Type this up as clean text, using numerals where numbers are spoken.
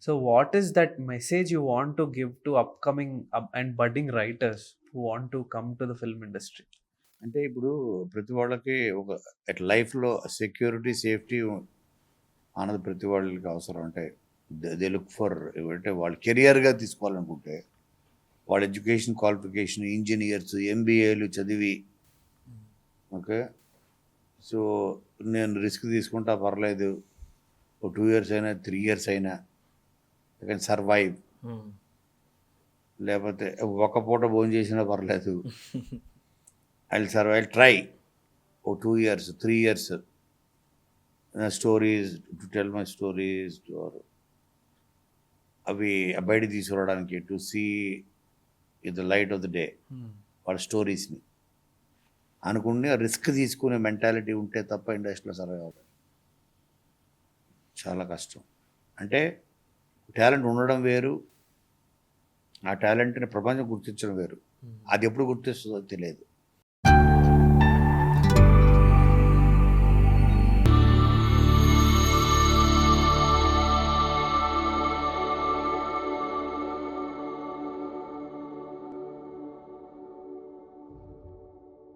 So what is that message you want to give to upcoming and budding writers who want to come to the film industry? అంటే ఇప్పుడు ప్రతి వాళ్ళకి ఒక లైఫ్లో security safety అన్నది ప్రతి వాళ్ళకి అవసరం. అంటే దే లుక్ ఫర్, అంటే వాళ్ళు కెరియర్గా తీసుకోవాలనుకుంటే వాళ్ళ ఎడ్యుకేషన్ క్వాలిఫికేషన్ ఇంజనీర్స్ ఎంబీఏలు చదివి, ఓకే, సో నేను రిస్క్ తీసుకుంటా పర్లేదు, ఓ 2 years అయినా 3 years అయినా ఐ కెన్ సర్వైవ్, లేకపోతే ఒక పూట భోజనం చేసినా పర్లేదు, I will survive, try oh 2 years 3 years stories to tell my stories, అవి బయట తీసుకురావడానికి, to see in the light of the day వాళ్ళ స్టోరీస్ని అనుకుని రిస్క్ తీసుకునే మెంటాలిటీ ఉంటే తప్ప ఇండస్ట్రీలో సర్వైవ్ అవ్వదు. చాలా కష్టం. అంటే టాలెంట్ ఉండడం వేరు, ఆ టాలెంట్ని ప్రపంచం గుర్తించడం వేరు. అది ఎప్పుడు గుర్తిస్తుందో తెలియదు.